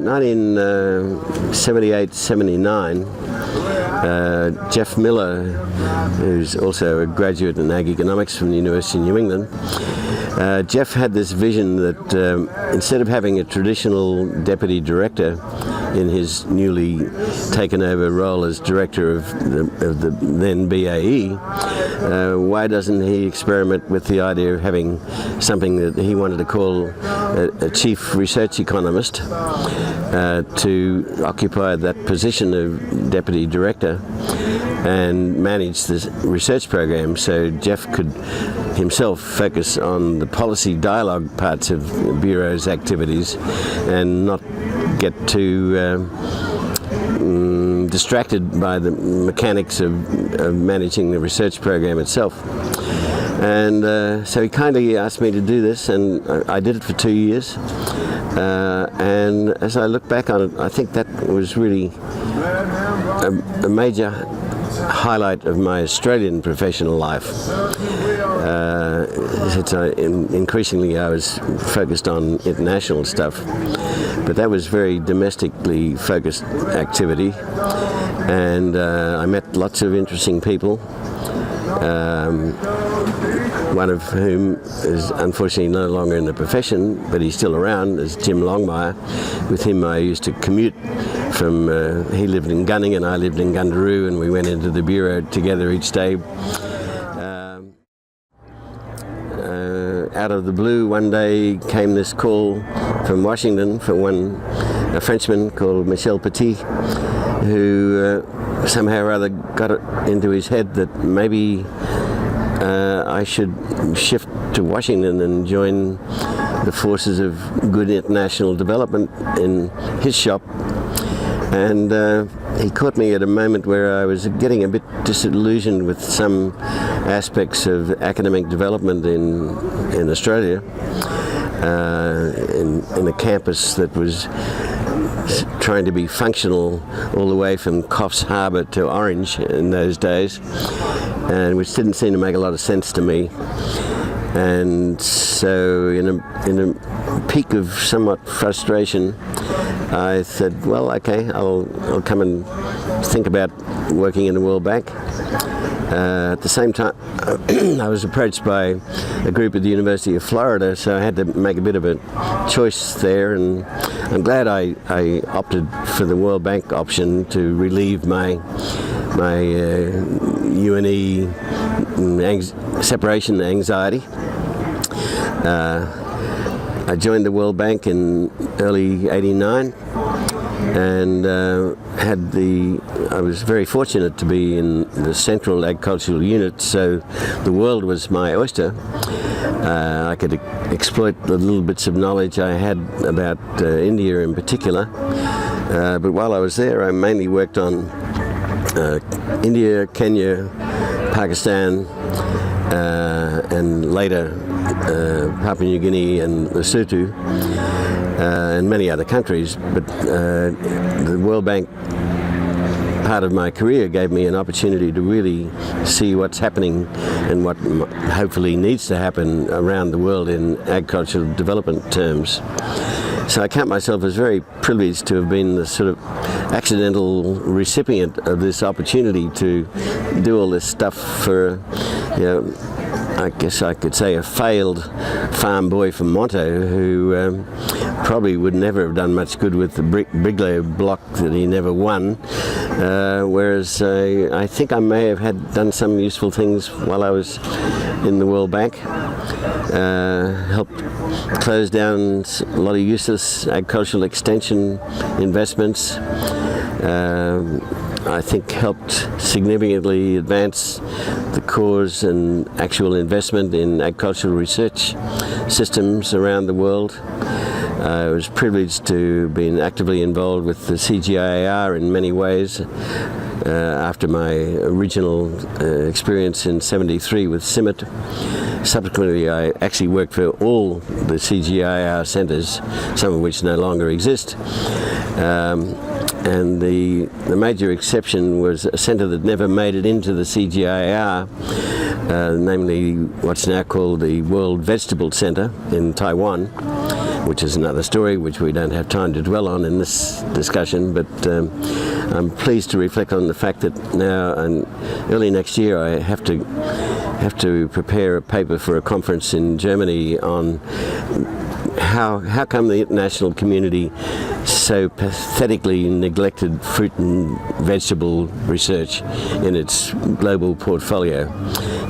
1978-79, Jeff Miller, who's also a graduate in ag economics from the University of New England, Jeff had this vision that instead of having a traditional deputy director in his newly taken over role as director of the then BAE, why doesn't he experiment with the idea of having something that he wanted to call a chief research economist to occupy that position of deputy director and manage the research program, so Jeff could himself focus on the policy dialogue parts of the Bureau's activities and not get too distracted by the mechanics of managing the research program itself. And so he kindly asked me to do this, and I did it for 2 years. And as I look back on it, I think that was really a major highlight of my Australian professional life. Increasingly I was focused on international stuff, but that was very domestically focused activity, and I met lots of interesting people, one of whom is unfortunately no longer in the profession, but he's still around, is Jim Longmire. With him I used to commute from, he lived in Gunning and I lived in Gundaroo, and we went into the Bureau together each day. Out of the blue, one day came this call from Washington from a Frenchman called Michel Petit, who somehow or other got it into his head that maybe I should shift to Washington and join the forces of good international development in his shop. And he caught me at a moment where I was getting a bit disillusioned with some aspects of academic development in Australia, in a campus that was trying to be functional all the way from Coffs Harbour to Orange in those days, and which didn't seem to make a lot of sense to me. And so in a peak of somewhat frustration, I said, well, okay, I'll come and think about working in the World Bank. At the same time, I was approached by a group at the University of Florida, so I had to make a bit of a choice there, and I'm glad I opted for the World Bank option to relieve my UNE separation anxiety. I joined the World Bank in early '89, and I was very fortunate to be in the Central Agricultural Unit, so the world was my oyster. I could exploit the little bits of knowledge I had about India in particular, but while I was there I mainly worked on India, Kenya, Pakistan, and later Papua New Guinea and Lesotho, and many other countries. But the World Bank part of my career gave me an opportunity to really see what's happening and what hopefully needs to happen around the world in agricultural development terms. So I count myself as very privileged to have been the sort of accidental recipient of this opportunity to do all this stuff for, I guess I could say a failed farm boy from Monto who probably would never have done much good with the bricklayer block that he never won, whereas I think I may have done some useful things while I was in the World Bank. Helped close down a lot of useless agricultural extension investments. I think helped significantly advance the cause and actual investment in agricultural research systems around the world. I was privileged to have been actively involved with the CGIAR in many ways. After my original experience in '73 with CIMMET. Subsequently, I actually worked for all the CGIAR centres, some of which no longer exist. And the major exception was a centre that never made it into the CGIAR, namely what's now called the World Vegetable Centre in Taiwan. which is another story which we don't have time to dwell on in this discussion, but I'm pleased to reflect on the fact that now and early next year I have to prepare a paper for a conference in Germany on how come the international community so pathetically neglected fruit and vegetable research in its global portfolio.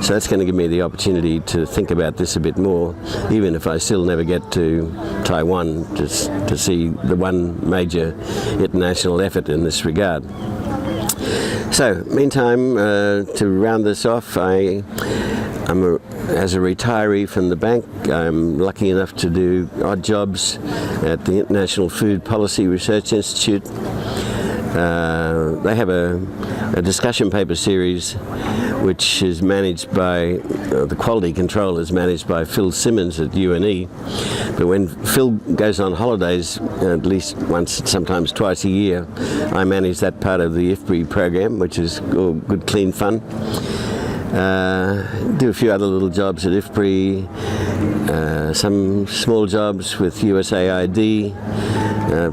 So that's going to give me the opportunity to think about this a bit more, even if I still never get to Taiwan to see the one major international effort in this regard. So, meantime, to round this off, as a retiree from the bank, I'm lucky enough to do odd jobs at the International Food Policy Research Institute. They have a discussion paper series which is managed by, the quality control is managed by Phil Simmons at UNE. But when Phil goes on holidays, at least once, sometimes twice a year, I manage that part of the IFPRI program, which is all good, clean fun. Do a few other little jobs at IFPRI, some small jobs with USAID,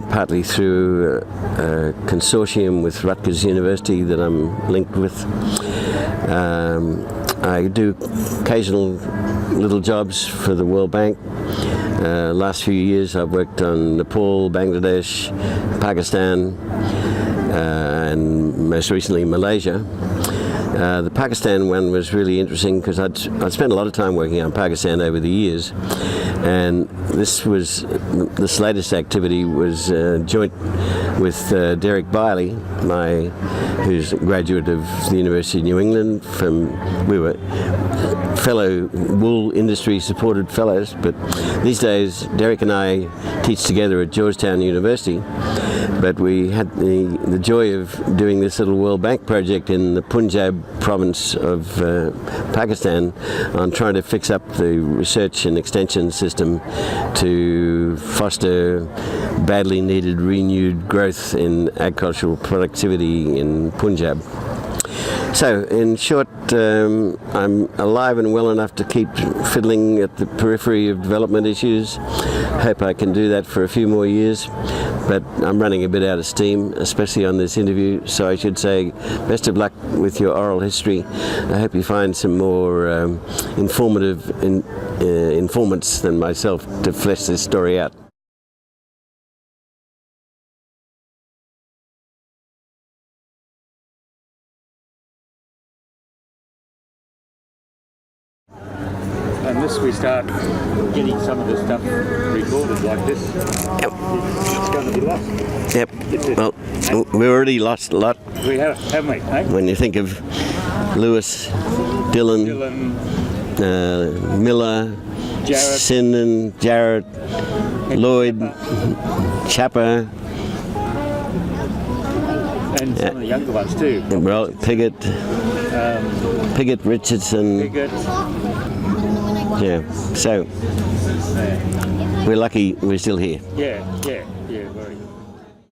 partly through a consortium with Rutgers University that I'm linked with. I do occasional little jobs for the World Bank. Last few years I've worked on Nepal, Bangladesh, Pakistan, and most recently Malaysia. The Pakistan one was really interesting because I'd spent a lot of time working on Pakistan over the years, and this latest activity was joint with Derek Biley, who's a graduate of the University of New England. We were fellow wool industry supported fellows, but these days Derek and I teach together at Georgetown University. But we had the joy of doing this little World Bank project in the Punjab province of Pakistan on trying to fix up the research and extension system to foster badly needed renewed growth in agricultural productivity in Punjab. So, in short, I'm alive and well enough to keep fiddling at the periphery of development issues. Hope I can do that for a few more years, but I'm running a bit out of steam, especially on this interview, so I should say best of luck with your oral history. I hope you find some more informative informants than myself to flesh this story out. Unless we start getting some of the stuff recorded like this, Yep. It's going to be lost. Yep. Well, we already lost a lot. We have, haven't we? Eh? When you think of Lewis, Dylan, Miller, Jarrett, Sinden, Jarrett, Lloyd, Chapper, and some of the younger ones too. well, Piggott, Richardson. Piggott. Yeah, so we're lucky we're still here. Yeah.